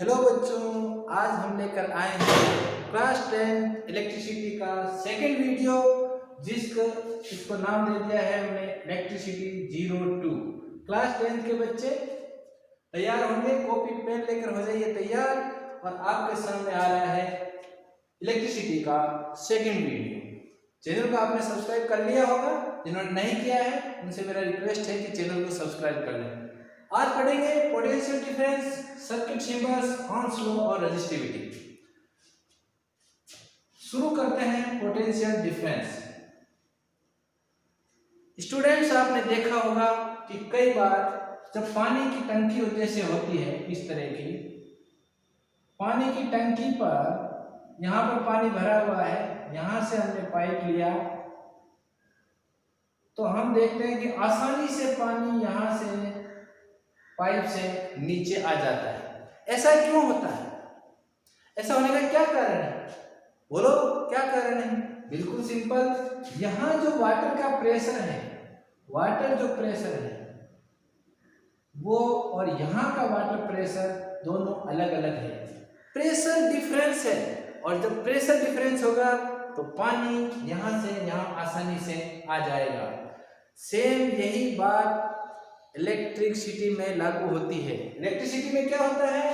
Hello बच्चों, आज हम लेकर आए हैं क्लास 10 इलेक्ट्रिसिटी का सेकंड वीडियो, इसको नाम दे दिया है हमने इलेक्ट्रिसिटी 02। क्लास 10 के बच्चे तैयार होंगे, कॉपी पेन लेकर हो जाइए तैयार। और आपके सामने आ रहा है इलेक्ट्रिसिटी का सेकंड वीडियो। चैनल को आपने सब्सक्राइब कर लिया होगा, जिन्होंने नहीं किया है उनसे मेरा रिक्वेस्ट है कि चैनल को सब्सक्राइब कर लें। आज पढ़ेंगे potential difference, circuit symbols, Ohm's law और रेजिस्टिविटी। शुरू करते हैं पोटेंशियल डिफरेंस। स्टूडेंट्स, आपने देखा होगा कि कई बार जब पानी की टंकी जैसे होती है, इस तरह की पानी की टंकी पर यहाँ पर पानी भरा हुआ है, यहाँ से हमने पाइप लिया तो हम देखते हैं कि आसानी से पानी यहाँ से पाइप से नीचे आ जाता है। ऐसा क्यों होता है? ऐसा होने का क्या कारण है? बोलो, क्या कारण है? बिल्कुल सिंपल, यहाँ जो वाटर का प्रेशर है, वाटर जो प्रेशर है वो और यहाँ का वाटर प्रेशर दोनों अलग अलग है। प्रेशर डिफरेंस है, और जब प्रेशर डिफरेंस होगा तो पानी यहाँ से यहाँ आसानी से आ जाएगा। सेम यही बात इलेक्ट्रिसिटी में लागू होती है। इलेक्ट्रिसिटी में क्या होता है?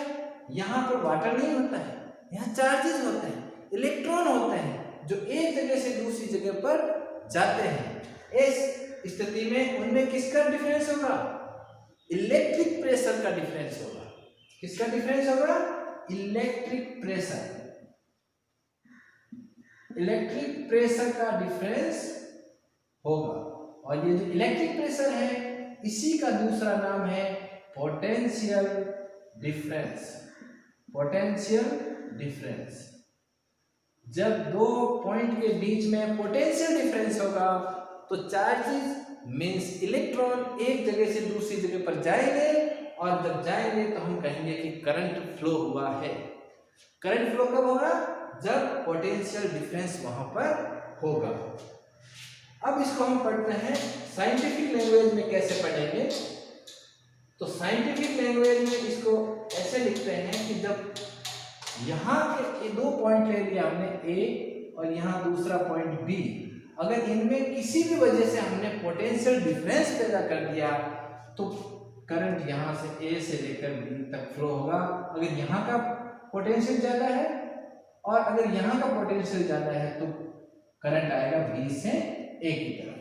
यहाँ पर वाटर नहीं होता है, यहाँ चार्जेस होते हैं, इलेक्ट्रॉन होते हैं जो एक जगह से दूसरी जगह पर जाते हैं। इस स्थिति में उनमें किसका डिफरेंस होगा? इलेक्ट्रिक प्रेशर का डिफरेंस होगा। किसका डिफरेंस होगा? Electric pressure. इलेक्ट्रिक प्रेशर का डिफरेंस होगा, और ये जो इलेक्ट्रिक प्रेशर है इसी का दूसरा नाम है पोटेंशियल डिफरेंस। Potential difference. जब दो पॉइंट के बीच में पोटेंशियल डिफरेंस होगा तो चार्जेस मींस इलेक्ट्रॉन एक जगह से दूसरी जगह पर जाएंगे, और जब जाएंगे तो हम कहेंगे कि करंट फ्लो हुआ है। करंट फ्लो कब होगा? जब पोटेंशियल डिफरेंस वहां पर होगा। अब इसको हम पढ़ते हैं साइंटिफिक लैंग्वेज में। कैसे पढ़ेंगे? तो साइंटिफिक लैंग्वेज में इसको ऐसे लिखते हैं कि जब यहाँ के दो पॉइंट ले लिया हमने, ए और यहाँ दूसरा पॉइंट बी, अगर इनमें किसी भी वजह से हमने पोटेंशियल डिफरेंस पैदा कर दिया तो करंट यहाँ से ए से लेकर बी तक फ्लो होगा। अगर यहाँ का पोटेंशियल ज्यादा है और अगर यहाँ का पोटेंशियल ज्यादा है तो करंट आएगा बी से ए की तरफ।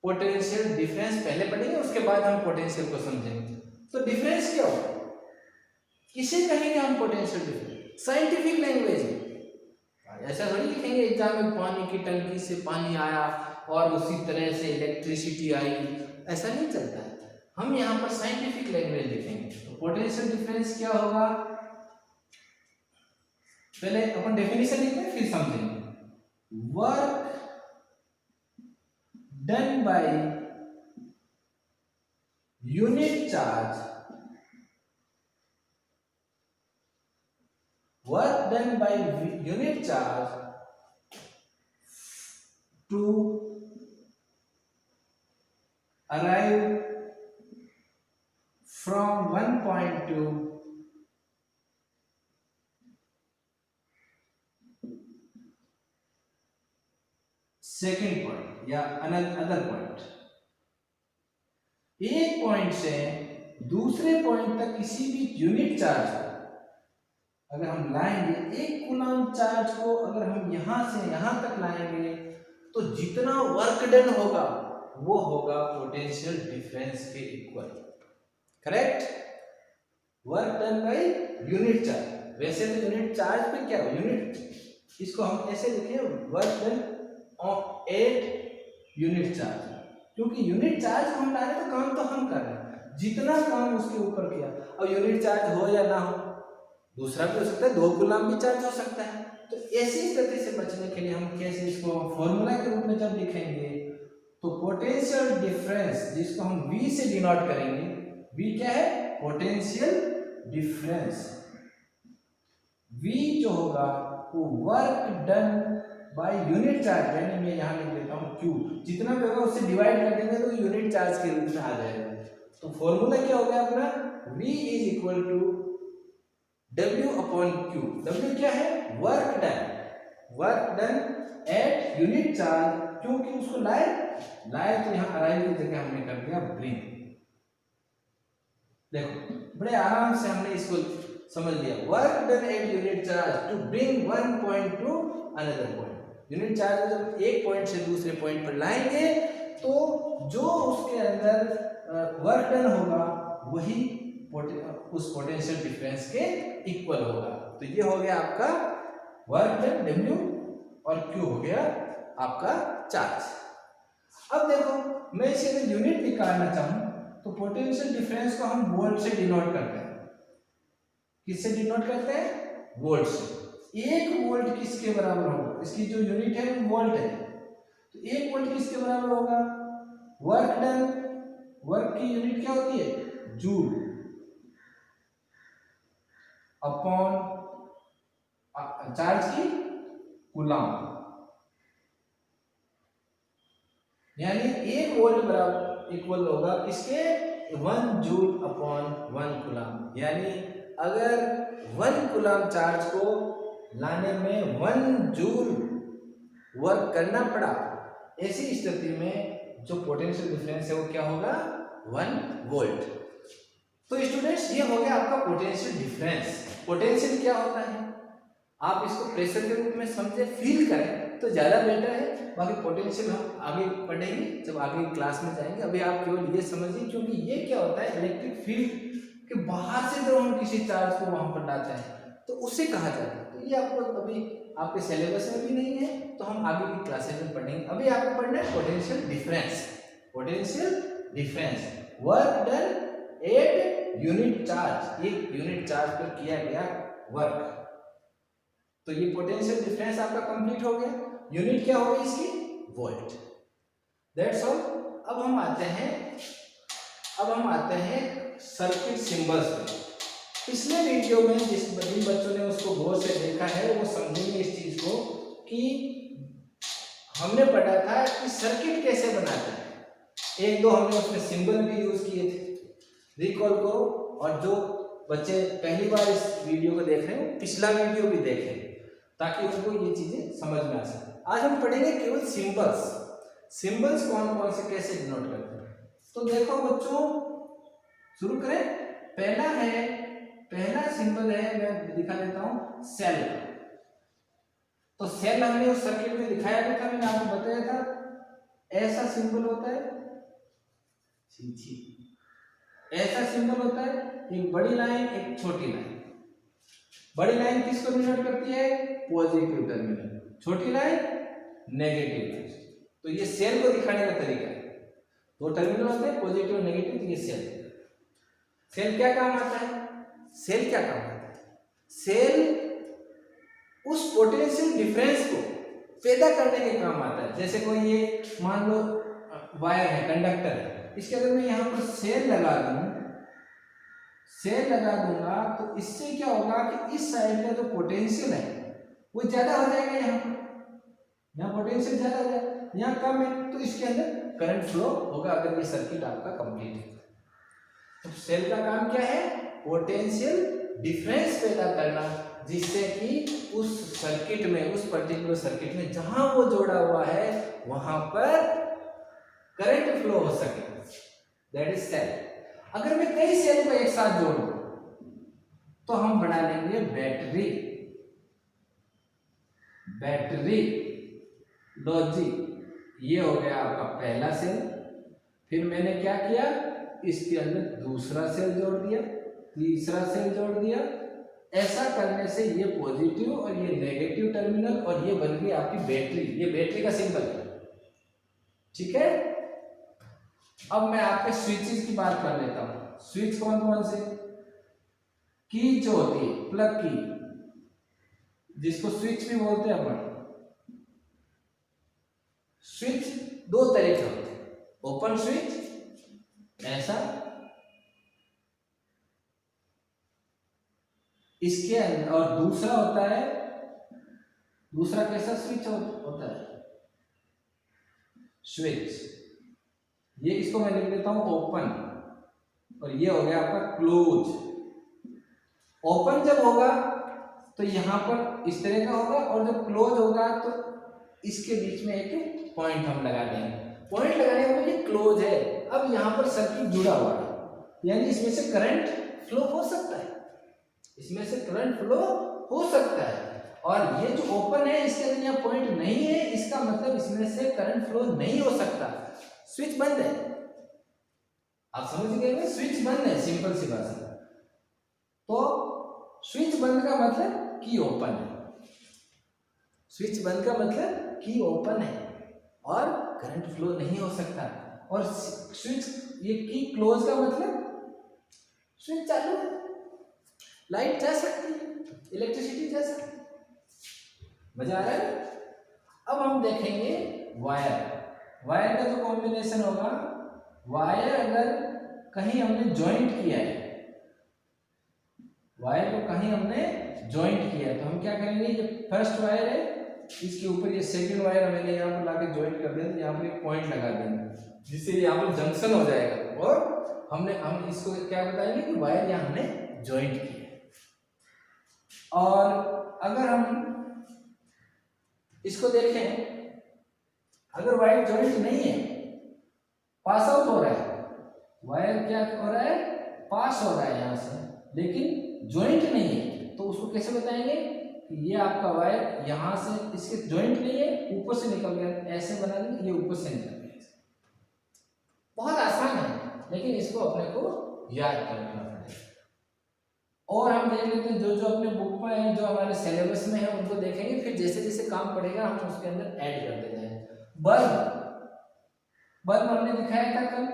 पोटेंशियल डिफरेंस पहले पढ़ेंगे, उसके बाद हम पोटेंशियल को समझेंगे। तो डिफरेंस क्या होगा, किसे कहेंगे हम पोटेंशियल डिफरेंस साइंटिफिक लैंग्वेज में? ऐसा थोड़ी लिखेंगे एग्जाम में पानी की टंकी से पानी आया और उसी तरह से इलेक्ट्रिसिटी आई, ऐसा नहीं चलता है। हम यहाँ पर साइंटिफिक लैंग्वेज लिखेंगे। तो पोटेंशियल डिफरेंस क्या होगा, पहले अपन डेफिनेशन लिखते हैं फिर समझेंगे। Work done by unit charge, work done by unit charge to arrive from one point to second point या अदर पॉइंट। एक पॉइंट से दूसरे पॉइंट तक किसी भी यूनिट चार्ज को अगर हम लाएंगे, एक कूलम चार्ज को अगर हम यहां से यहां तक लाएंगे तो जितना वर्क डन होगा वो होगा पोटेंशियल डिफरेंस के equal. Correct? Work done by unit charge. वैसे तो यूनिट चार्ज पे क्या हो, यूनिट, इसको हम ऐसे लिखें, work done of 8 unit charge, क्योंकि यूनिट चार्ज हम ला रहे तो काम तो हम कर रहे हैं, जितना काम उसके ऊपर किया। अब यूनिट चार्ज हो या ना हो, दूसरा भी हो सकता है, 2 कूलम भी चार्ज हो सकता है। तो ऐसी स्थिति से बचने के लिए हम कैसे इसको फॉर्मूला के रूप में जब लिखेंगे तो पोटेंशियल डिफरेंस, जिसको हम V से डिनोट करेंगे, V क्या है? Potential difference. V जो होगा वो work done by unit charge, यानी मैं यहाँ लिख देता हूँ Q, जितना भी होगा उससे डिवाइड कर देंगे तो यूनिट चार्ज के रूप में आ जाएगा। तो फॉर्मूला क्या हो गया अपना? V is equal to W/Q। W क्या है? Work done at unit charge. क्योंकि उसको लाए तो यहाँ अराइव की जगह हमने कर दिया ब्रिंग। देखो बड़े आराम से हमने इसको समझ लिया। Work done at unit charge to bring one point to another point. Unit charge को जब एक पॉइंट से दूसरे पॉइंट पर लाएंगे तो जो उसके अंदर वर्क डन होगा वही उस पोटेंशियल डिफरेंस के इक्वल होगा। तो ये हो गया आपका वर्क डन W और Q हो गया आपका चार्ज। अब देखो मैं इसे अगर यूनिट निकालना चाहूं तो पोटेंशियल डिफरेंस को हम वोल्ट से डिनोट करते हैं। किससे डिनोट करते हैं? वोल्ट से। एक वोल्ट किसके बराबर होगा? इसकी जो यूनिट है वो वोल्ट है, तो एक वोल्ट किसके बराबर होगा? Work done. वर्क की यूनिट क्या होती है? जूल अपॉन चार्ज की कूलम। यानी एक वोल्ट बराबर इक्वल होगा किसके? 1 जूल अपॉन 1 कूलम। यानी अगर 1 कूलम चार्ज को लाने में 1 जूल वर्क करना पड़ा, ऐसी स्थिति में जो पोटेंशियल डिफरेंस है वो क्या होगा? 1 वोल्ट। तो स्टूडेंट्स ये हो गया आपका पोटेंशियल डिफरेंस। पोटेंशियल क्या होता है आप इसको प्रेशर के रूप में समझे, फील करें तो ज्यादा बेटर है। बाकी पोटेंशियल हम आगे पढ़ेंगे जब आगे क्लास में जाएंगे। अभी आप केवल ये समझिए, क्योंकि ये क्या होता है इलेक्ट्रिक फील्ड के बाहर से जब हम किसी चार्ज को वहां पर लाते हैं तो उसे कहा जाता है। तो ये आपको अभी आपके सिलेबस में भी नहीं है, तो हम आगे की क्लासेस में पढ़ेंगे। अभी आपको पढ़ना है potential difference. Potential difference work done at unit charge, एक यूनिट चार्ज पर किया गया वर्क। तो ये पोटेंशियल डिफरेंस आपका कंप्लीट हो गया। यूनिट क्या होगी इसकी? वोल्ट। That's all. अब हम आते हैं सर्किट सिंबल्स पे। पिछले वीडियो में जिन बच्चों ने उसको गौर से देखा है वो समझेंगे इस चीज को कि हमने पढ़ा था कि सर्किट कैसे बनाते हैं। एक दो हमने उसमें सिंबल भी यूज किए थे, रिकॉल करो। और जो बच्चे पहली बार इस वीडियो को देख रहे हैं पिछला वीडियो भी देखें ताकि उनको ये चीजें समझ में आ सके। आज हम पढ़ेंगे केवल सिंबल्स। सिंबल्स कौन कौन से कैसे डिनोट करते हैं। तो देखो बच्चों शुरू करें। पहला सिंबल है, मैं दिखा देता हूं, सेल। तो सेल हमने उस सर्किट में दिखाया भी था, मैंने आपको बताया था। ऐसा सिंबल होता है, ऐसा सिंबल होता है, एक बड़ी लाइन एक छोटी लाइन। बड़ी लाइन किसको डिनोट करती है? पॉजिटिव टर्मिनल, छोटी लाइन नेगेटिव। तो ये सेल को दिखाने का तरीका है। दो टर्मिनल होते हैं पॉजिटिव और नेगेटिव, तो ये सेल क्या काम आता है? सेल उस पोटेंशियल डिफरेंस को पैदा करने के काम आता है। जैसे कोई ये मान लो वायर है, कंडक्टर है, इसके अगर मैं यहाँ पर सेल लगा दूंगा तो इससे क्या होगा कि इस साइड का जो पोटेंशियल है वो ज्यादा हो जाएगा। यहाँ पोटेंशियल ज्यादा हो जाएगा, यहाँ कम है तो इसके अंदर करंट फ्लो होगा अगर ये सर्किट आपका कंप्लीट है। तो सेल का काम क्या है? पोटेंशियल डिफरेंस पैदा करना, जिससे कि उस सर्किट में, उस पर्टिकुलर सर्किट में जहां वो जोड़ा हुआ है वहां पर करंट फ्लो हो सके। That is cell. अगर मैं कई सेल को एक साथ जोड़ूं तो हम बना लेंगे बैटरी लॉजिक। ये हो गया आपका पहला सेल। फिर मैंने क्या किया, इसके अंदर दूसरा सेल जोड़ दिया, तीसरा सेल जोड़ दिया। ऐसा करने से ये पॉजिटिव और ये नेगेटिव टर्मिनल, और ये बन गई आपकी बैटरी। ये बैटरी का सिंबल है, ठीक है। अब मैं आपके स्विचेस की बात कर लेता हूं। स्विच कौन कौन से? की जो होती है, प्लग की, जिसको स्विच भी बोलते हैं अपन। स्विच दो तरह के होते हैं, ओपन स्विच ऐसा, इसके अंदर, और दूसरा होता है, दूसरा कैसा स्विच होता है? स्विच। ये इसको मैं लिख देता हूं ओपन, और ये हो गया आपका क्लोज। ओपन जब होगा तो यहाँ पर इस तरह का होगा, और जब क्लोज होगा तो इसके बीच में एक पॉइंट हम लगा देंगे। पॉइंट लगाने का मतलब ये क्लोज है। अब यहाँ पर सर्किट जुड़ा हुआ है, यानी इसमें से करंट फ्लो हो सकता है, इसमें से करंट फ्लो हो सकता है। और ये जो ओपन है इसके अंदर यहाँ पॉइंट नहीं है, इसका मतलब इसमें से करंट फ्लो नहीं हो सकता। स्विच बंद है, आप समझ गए, स्विच बंद है, सिंपल सी बात है। तो स्विच बंद का मतलब की ओपन है, स्विच बंद का मतलब की ओपन है और करंट फ्लो नहीं हो सकता। और स्विच ये की क्लोज का मतलब स्विच चालू है, लाइट जा सकती है, इलेक्ट्रिसिटी जा सकती है। मजा आ रहा है। अब हम देखेंगे वायर। वायर का जो कॉम्बिनेशन होगा, वायर अगर कहीं हमने ज्वाइंट किया है, वायर को कहीं हमने ज्वाइंट किया है, तो हम क्या करेंगे, ये फर्स्ट वायर है, इसके ऊपर ये सेकंड वायर मैंने यहाँ पर लाके ज्वाइंट कर दिया, तो यहाँ पर एक पॉइंट लगा देंगे जिससे यहाँ पर जंक्शन हो जाएगा, और हम इसको क्या बताएंगे कि वायर यहाँ हमने ज्वाइंट किया है। और अगर हम इसको देखें, अगर वायर ज्वाइंट नहीं है, पास आउट हो रहा है, वायर क्या हो रहा है, पास हो रहा है यहाँ से, लेकिन ज्वाइंट नहीं है, तो उसको कैसे बताएंगे कि ये आपका वायर यहाँ से इसके ज्वाइंट नहीं है, ऊपर से निकल गया, ऐसे बना देंगे, ये ऊपर से निकल गया। बहुत आसान है, लेकिन इसको अपने को याद करना पड़ेगा। और हम देख लेते हैं जो जो अपने बुक में है, जो हमारे सिलेबस में है, उनको देखेंगे, फिर जैसे जैसे काम पड़ेगा हम उसके अंदर ऐड करते जाएंगे। बल्ब, बल्ब हमने दिखाया था कल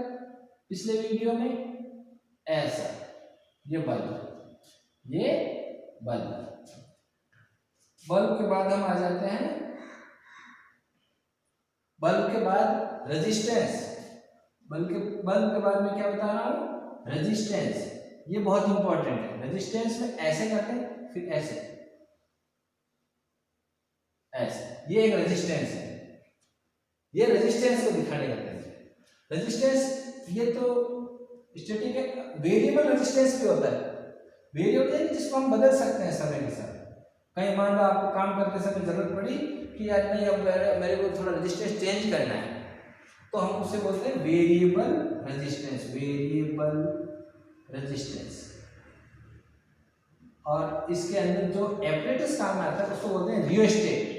पिछले वीडियो में, ऐसा ये बल्ब, ये बल्ब। बल्ब के बाद हम आ जाते हैं, बल्ब के बाद रेजिस्टेंस। बल्ब के बाद में क्या बता रहा हूं, रेजिस्टेंस। ये बहुत इंपॉर्टेंट है। रेजिस्टेंस में ऐसे करते हैं, फिर ऐसे, ऐसे, ये एक रेजिस्टेंस है। ये रेजिस्टेंस को दिखाने का तरीका है। रेजिस्टेंस ये तो स्टैटिक है, वेरिएबल रेजिस्टेंस भी होता है। वेरिएबल है जिसको हम बदल सकते हैं समय के साथ। कहीं मान लो आपको काम करते समय जरूरत पड़ी कि यार नहीं, अब मेरे को थोड़ा रेजिस्टेंस चेंज करना है, तो हम उसे बोलते हैं वेरिएबल रेजिस्टेंस, वेरिएबल रेजिस्टेंस। और इसके अंदर जो एपरेटस काम में आता है उसको बोलते हैं रियोस्टेट।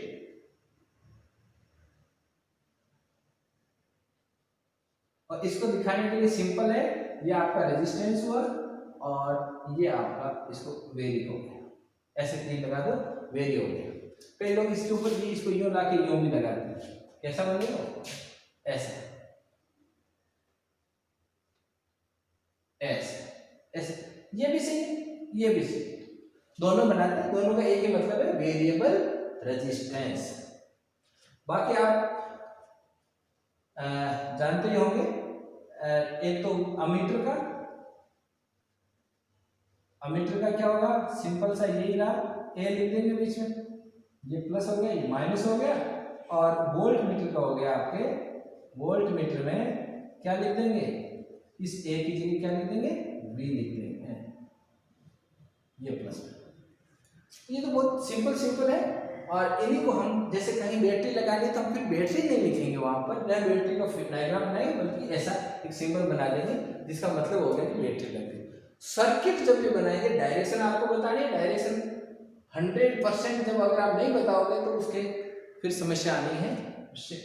और इसको दिखाने के लिए सिंपल है, ये आपका रेजिस्टेंस हुआ और ये आपका, इसको वेरी हो गया, ऐसे तीन लगा दो, वेरी हो गया। कई लोग इसके ऊपर भी इसको यूं ला के यूं भी लगा देते हैं, कैसा बनेगा, ऐसा, ऐसे, ऐसे, ये भी सही है, ये भी सही है, दोनों बनाते हैं, दोनों का एक ही मतलब है, वेरिएबल रेजिस्टेंस। बाकी आप जानते ही होंगे, एक तो अमीटर का, अमीटर का क्या होगा, सिंपल सा यही रहा, ए लिख देंगे बीच में, ये प्लस हो गया, ये माइनस हो गया। और वोल्ट मीटर का हो गया आपके, वोल्ट मीटर में क्या लिख देंगे, इस ए की जगह क्या लिख देंगे, वी लिख देंगे, ये प्लस। ये तो बहुत सिंपल है। और इन्हीं को हम जैसे कहीं बैटरी लगानी तो हम फिर बैटरी नहीं लिखेंगे वहां पर, न बैटरी का डायग्राम बनाएंगे, बल्कि ऐसा एक सिंबल बना देंगे जिसका मतलब हो गया कि बैटरी लग गई। सर्किट जब भी बनाएंगे, डायरेक्शन आपको बतानी है, डायरेक्शन 100% जब अगर आप नहीं बताओगे तो उसके फिर समस्या आनी है।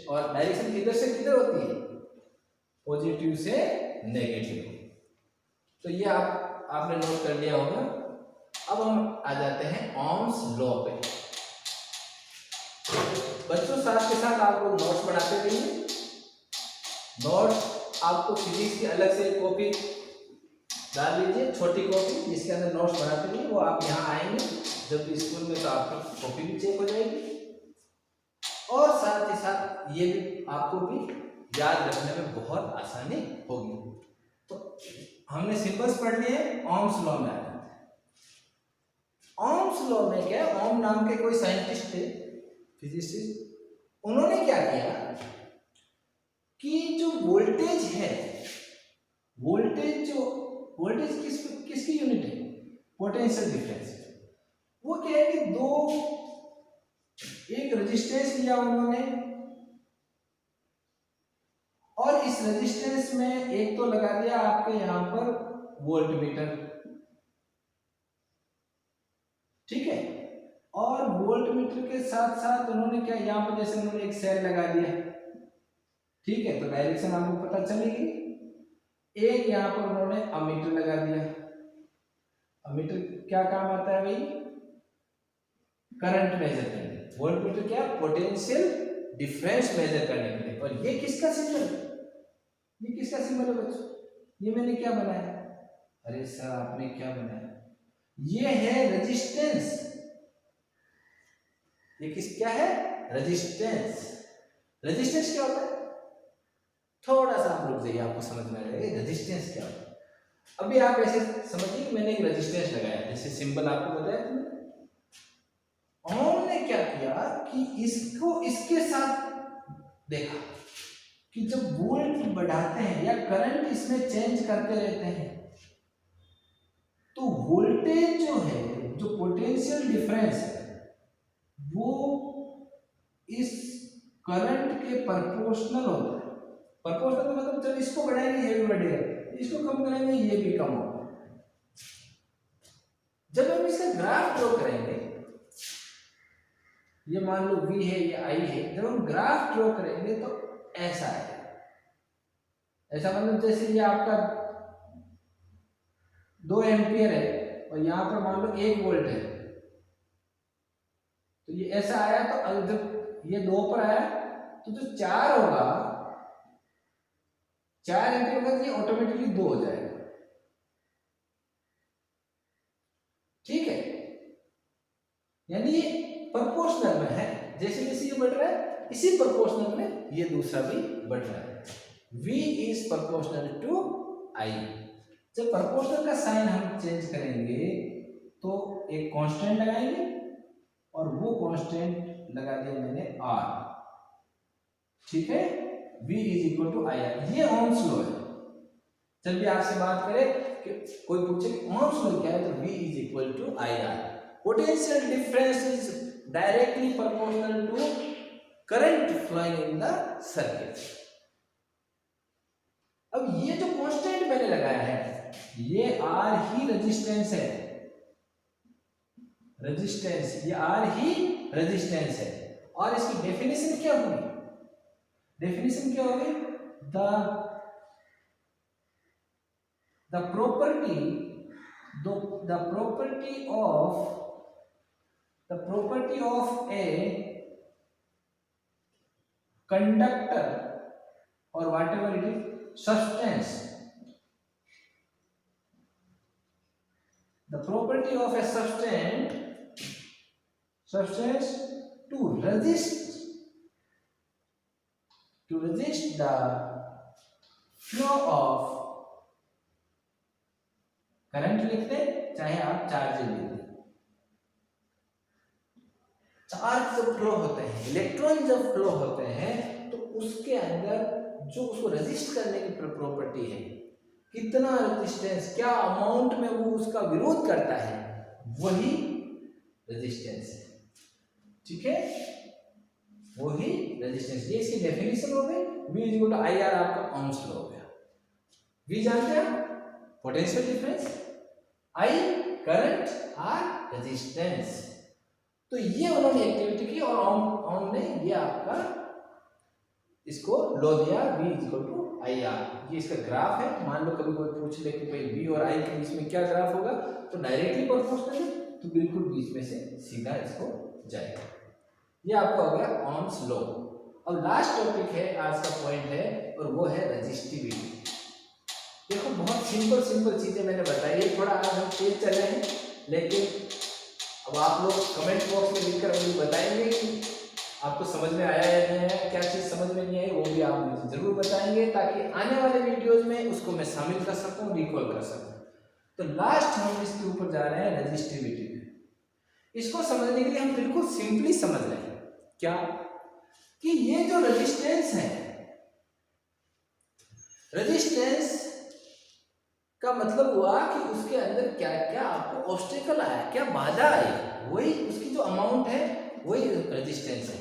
और डायरेक्शन किधर से किधर होती है, पॉजिटिव से नेगेटिव। तो ये आपने नोट कर लिया होगा। अब हम आ जाते हैं ओम्स लॉ पे। बच्चों साथ के साथ आप लोग नोट्स बनाते रहिए। नोट्स आपको फिजिक्स की अलग से कॉपी डाल लीजिए, छोटी कॉपी जिसके अंदर नोट्स बनाते रहिए। वो आप यहाँ आएंगे जब भी स्कूल में, तो आपकी कॉपी भी चेक हो जाएगी, और साथ ही साथ ये भी आपको भी याद रखने में बहुत आसानी होगी। तो हमने सिंबल्स पढ़ लिए, ओम्स लॉ में आ जाते हैं। ओम्स लॉ में क्या, ओम नाम के कोई साइंटिस्ट थे, फिजिसिस्ट, उन्होंने क्या किया कि जो वोल्टेज है, वोल्टेज किसकी यूनिट है, पोटेंशियल डिफरेंस। वो क्या है कि दो, एक रेजिस्टेंस लिया उन्होंने और इस रेजिस्टेंस में एक तो लगा दिया आपके यहां पर वोल्टमीटर, ठीक है, और वोल्टमीटर के साथ साथ उन्होंने क्या यहां पर जैसे उन्होंने एक सेल लगा दिया, ठीक है, तो डायरेक्शन आपको पता चलेगी। एक यहां पर उन्होंने अमीटर लगा दिया। अमीटर क्या काम आता है भाई? करंट मेजर करने। वोल्टमीटर क्या? पोटेंशियल डिफरेंस मेजर करने के लिए। और ये किसका सिंबल? ये किसका सिंबल है बच्चों? ये मैंने क्या बनाया? अरे सर आपने क्या बनाया? ये है रेजिस्टेंस। ये क्या है? रेजिस्टेंस। रेजिस्टेंस क्या होता है? थोड़ा सा आप रुक जाइए, आपको समझ में आ जाएगा रेजिस्टेंस क्या होता है। अभी आप ऐसे समझिए कि मैंने एक रेजिस्टेंस लगाया, जैसे सिंबल आपको बताया तुमने। ओम ने क्या किया कि इसको इसके साथ देखा कि जब वोल्ट बढ़ाते हैं या करंट इसमें चेंज करते रहते हैं तो वोल्टेज जो है, जो पोटेंशियल डिफरेंस है, वो इस करंट के प्रोपोर्शनल होता है। प्रोपोर्शनल मतलब जब इसको बढ़ाएंगे ये भी बढ़ेगा, इसको कम करेंगे ये भी कम होगा। जब हम इसका ग्राफ ड्रॉ करेंगे, ये मान लो V है, ये I है, जब हम ग्राफ ड्रॉ करेंगे तो ऐसा है। ऐसा मतलब जैसे ये आपका 2 एम्पियर है और यहां पर मान लो 1 वोल्ट है, तो ये ऐसा आया। तो जब ये 2 पर आया तो जो 4 होगा, 4 एम्पियर होगा, ये ऑटोमेटिकली 2 हो जाएगा, ठीक है। यानी ये प्रोपोर्शनल में है, जैसे जैसे ये बढ़ रहा है इसी प्रोपोर्शनल में ये दूसरा भी बढ़ रहा है। V is proportional to I। जब प्रोपोर्शनल का साइन हम चेंज करेंगे तो एक कांस्टेंट लगाएंगे और वो कांस्टेंट लगा दिया मैंने R, ठीक है। V is equal to I R. ये ओम्स लॉ है। जब भी आपसे बात करें कि कोई पूछे कि ओम्स लॉ क्या है, तो V is equal to I R. Potential difference is directly proportional to current flowing in the circuit. अब ये जो कांस्टेंट मैंने लगाया है, ये R ही रेजिस्टेंस है। रेजिस्टेंस, ये R ही रेजिस्टेंस है। और इसकी डेफिनेशन क्या होगी? डेफिनेशन क्या होगी? the property of a conductor or whatever it is substance, the property of a substance to resist the flow of current लिखते चाहे आप चार्ज लिखते। चार्ज जब फ्लो होते हैं, इलेक्ट्रॉन जब फ्लो होते हैं, तो उसके अंदर जो उसको रेजिस्ट करने की प्रॉपर्टी है, कितना रेजिस्टेंस, क्या अमाउंट में वो उसका विरोध करता है, वही रेजिस्टेंस है, ठीक है, वही रेजिस्टेंस। ये इसकी डेफिनेशन हो गई। V equal to I R आपका ओम्स लॉ हो गया। V जानते हैं potential difference, I current, R resistance. तो ये उन्होंने एक्टिविटी की और ओम ने ये आपका इसको लॉ दिया V equal to I R. ये इसका ग्राफ है। मान लो कभी कोई पूछ ले कि भाई V और I के बीच में क्या ग्राफ होगा, तो डायरेक्टली प्रोपोर्शनल है, तो बिल्कुल बीच में से सीधा इसको जाएगा। ये आपका हो गया ओम्स लॉ। अब लास्ट टॉपिक है, आज का पॉइंट है, और वो है रेजिस्टिविटी। देखो बहुत सिंपल चीजें मैंने बताई है। थोड़ा आज हम तेज चले हैं, लेकिन अब आप लोग कमेंट बॉक्स में लिखकर मुझे बताएंगे कि आपको समझ में आया या नहीं आया, क्या चीज़ समझ में नहीं आई, वो भी आप मुझे जरूर बताएंगे, ताकि आने वाले वीडियोज में उसको मैं शामिल कर सकूं, रिकॉल कर सकूं। तो लास्ट हम इसके ऊपर जा रहे हैं रेजिस्टिविटी में। इसको समझने के लिए हम बिल्कुल सिंपली समझ रहे हैं क्या, कि ये जो रेजिस्टेंस है, रेजिस्टेंस का मतलब हुआ कि उसके अंदर क्या क्या आपको ऑब्स्टेकल आया, क्या बाधा आई, वही उसकी जो अमाउंट है वही रेजिस्टेंस है।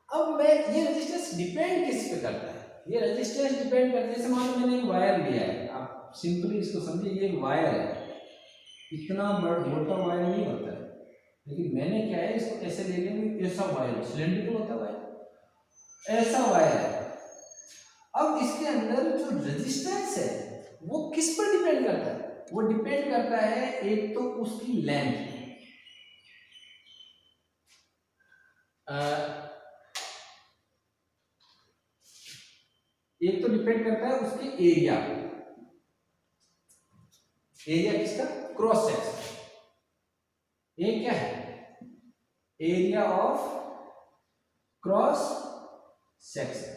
अब मैं ये रेजिस्टेंस डिपेंड किस पे करता है, ये रेजिस्टेंस डिपेंड करता है, जैसे मान लो मैंने एक वायर लिया है, आप सिंपली इसको समझिए, ये एक वायर है, इतना बड़ा मोटा वायर नहीं होता है, लेकिन मैंने क्या है इसको ऐसे ले लिया, ऐसा वायर सिलेंड्रिकल होता है वायर, ऐसा वायर है। अब इसके अंदर जो रेजिस्टेंस है वो किस पर डिपेंड करता है, वो डिपेंड करता है एक तो उसकी लेंथ, एक तो डिपेंड करता है उसके एरिया, एरिया किसका, क्रॉस सेक्शन, ये क्या है, area of cross section,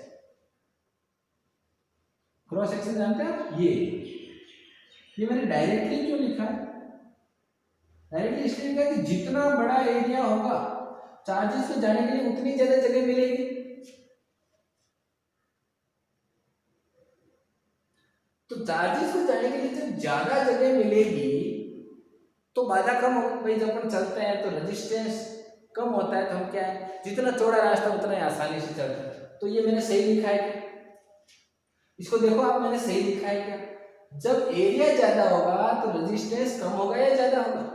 cross section जानते हैं आप, ये मैंने डायरेक्टली क्यों लिखा है, डायरेक्टली इसलिए लिखा कि जितना बड़ा एरिया होगा चार्जेस को जाने के लिए उतनी ज्यादा जगह मिलेगी, तो चार्जेस को जाने के लिए जब ज्यादा जगह मिलेगी तो बाधा कम होगी। भाई जब अपन चलते हैं तो रेजिस्टेंस कम होता है, तो हम क्या है, जितना चौड़ा रास्ता उतना ही आसानी से चलते हैं। तो ये मैंने सही लिखा है क्या, इसको देखो आप, मैंने सही लिखा है क्या, जब एरिया ज्यादा होगा तो रेजिस्टेंस कम होगा या ज्यादा होगा।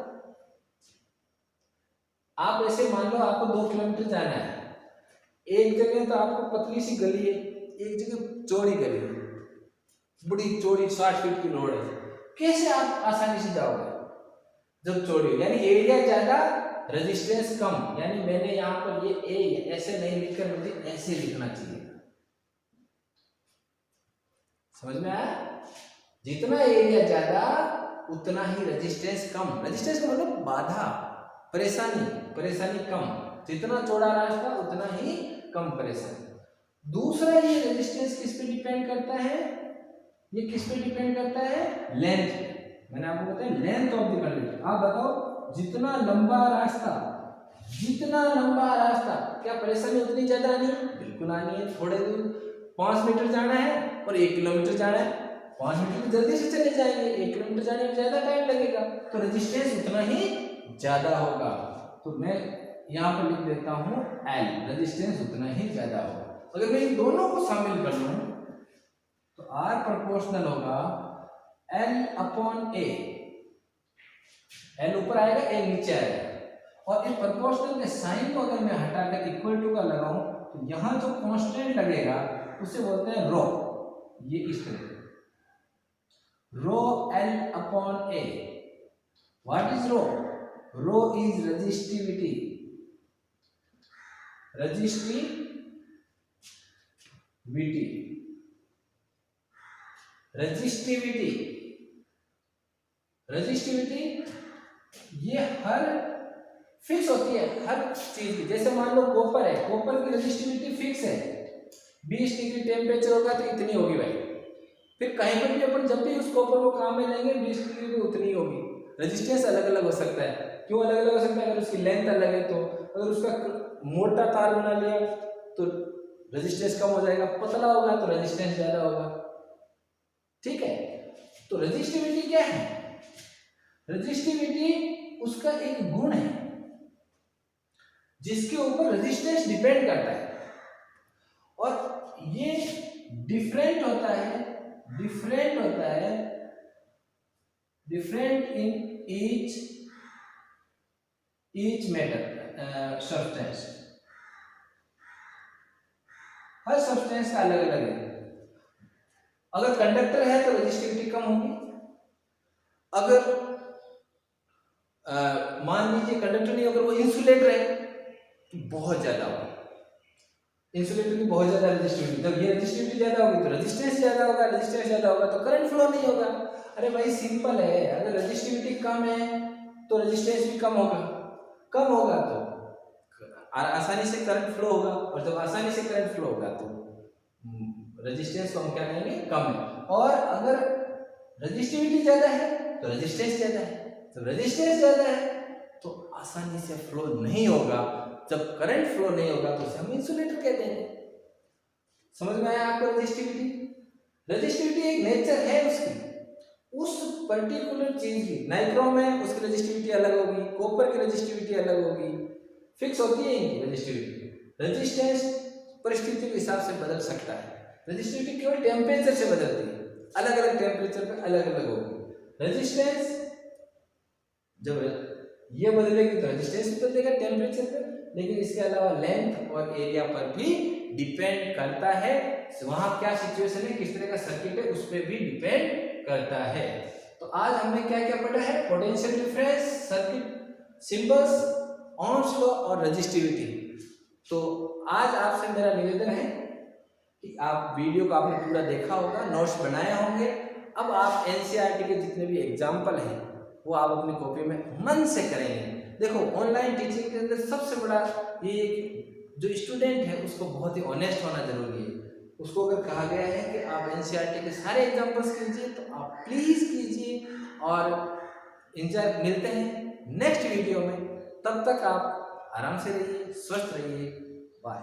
आप ऐसे मान लो आपको 2 किलोमीटर जाना है, एक जगह तो आपको पतली सी गली है, एक जगह चौड़ी गली है, बड़ी चौड़ी 60 फीट की रोड है, कैसे आप आसानी से जाओगे, जब चौड़ी, यानी एरिया ज्यादा रेजिस्टेंस कम, यानी मैंने यहाँ पर ये ए ऐसे नहीं लिखकर मुझे ऐसे लिखना चाहिए, समझ में आया, जितना एरिया ज्यादा उतना ही रेजिस्टेंस कम, रेजिस्टेंस का मतलब बाधा, परेशानी, परेशानी कम, जितना चौड़ा रास्ता उतना ही कम परेशानी। दूसरा ये रेजिस्टेंस किस पे डिपेंड करता है, ये किस पे डिपेंड करता है, लेंथ पे। मैंने आपको बताया लेंथ ऑफ द कंडक्टर। आप बताओ जितना लंबा रास्ता, जितना लंबा रास्ता, क्या परेशानी उतनी ज्यादा आनी है, बिल्कुल आनी है। थोड़े दूर 5 मीटर जाना है और 1 किलोमीटर जाना है, 5 मीटर तो जल्दी से चले जाएंगे, 1 किलोमीटर जाने में ज्यादा टाइम लगेगा, तो रेजिस्टेंस उतना ही ज्यादा होगा। तो मैं यहाँ पर लिख देता हूँ L, रेजिस्टेंस उतना ही ज्यादा होगा। अगर मैं इन दोनों को शामिल कर लूं तो R प्रोपोर्शनल होगा L/A, L ऊपर आएगा, A नीचे आएगा, और इस प्रोपोर्शनल के साइन को अगर मैं हटाकर इक्वल टू का लगाऊं तो यहाँ जो कांस्टेंट लगेगा उसे बोलते हैं रो, ये इस तरह rho L/A। What is rho, rho is resistivity, resistivity, resistivity, resistivity ये हर फिक्स होती है हर चीज की। जैसे मान लो कॉपर है, कॉपर की रेजिस्टिविटी फिक्स है, 20 डिग्री टेम्परेचर होगा तो इतनी होगी भाई, फिर कहीं पर भी अपन जब भी उस कॉपर को काम में लेंगे 20 डिग्री में उतनी होगी। रेजिस्टेंस अलग अलग हो सकता है, क्यों अलग अलग हो सकता है, अगर उसकी लेंथ अलग है तो, अगर उसका मोटा तार बना लिया तो रेजिस्टेंस कम हो जाएगा, पतला होगा तो रेजिस्टेंस ज्यादा होगा, ठीक है। तो रेजिस्टिविटी क्या है, रेजिस्टिविटी उसका एक गुण है जिसके ऊपर रेजिस्टेंस डिपेंड करता है, और ये डिफरेंट होता है, डिफरेंट होता है, different in each metal substance, her substance का अलग अलग है। अगर कंडक्टर है तो रेजिस्टिविटी कम होगी, अगर मान लीजिए कंडक्टर नहीं, अगर वो इंसुलेटर है तो बहुत ज्यादा होगा, इंसुलेटर की बहुत ज्यादा रेजिस्टिविटी, जब ये रेजिस्टिविटी ज्यादा होगी तो रेजिस्टेंस ज्यादा होगा, रेजिस्टेंस ज्यादा होगा तो करंट फ्लो नहीं होगा। अरे भाई सिंपल है, अगर रेजिस्टिविटी कम है तो रेजिस्टेंस भी कम होगा, कम होगा तो आसानी से करंट फ्लो होगा, और जब आसानी से करंट फ्लो होगा तो रेजिस्टेंस को हम क्या कहेंगे, कम है। और अगर रेजिस्टिविटी ज्यादा है तो रेजिस्टेंस ज्यादा है, जब रेजिस्टेंस ज्यादा है तो आसानी से फ्लो नहीं होगा, जब करंट फ्लो नहीं होगा तो उसे हम इंसुलेटर कहते हैं। समझ में आया आपको रेजिस्टिविटी, रेजिस्टिविटी एक नेचर है उसकी, उस पर्टिकुलर चीज की, नाइक्रोम है उसकी रेजिस्टिविटी अलग होगी, कॉपर की रेजिस्टिविटी अलग होगी, फिक्स होती है इनकी रेजिस्टिविटी। रेजिस्टेंस परिस्थिति के हिसाब से बदल सकता है, रेजिस्टिविटी केवल टेम्परेचर से बदलती है, अलग अलग टेम्परेचर पे अलग अलग होगी। रेजिस्टेंस जब ये बदलेगी तो रेजिस्टेंस भी बदलेगा टेम्परेचर पे, लेकिन इसके अलावा लेंथ और एरिया पर भी डिपेंड करता है, वहां क्या सिचुएशन है, किस तरह का सर्किट है, उस पर भी डिपेंड करता है। तो आज हमने क्या क्या पढ़ा है, potential difference, circuit symbols, Ohm's law और रेजिस्टिविटी। तो आज आपसे मेरा निवेदन है कि आप वीडियो को आपने पूरा देखा होगा, नोट्स बनाए होंगे। अब आप एनसीईआरटी के जितने भी एग्जाम्पल हैं वो आप अपनी कॉपी में मन से करेंगे। देखो ऑनलाइन टीचिंग के अंदर सबसे बड़ा ये जो स्टूडेंट है उसको बहुत ही ऑनेस्ट होना जरूरी है। उसको अगर कहा गया है कि आप एनसीईआरटी के सारे एग्जाम्पल्स कीजिए तो आप प्लीज कीजिए, और इंजॉय, मिलते हैं नेक्स्ट वीडियो में। तब तक आप आराम से रहिए, स्वस्थ रहिए, बाय।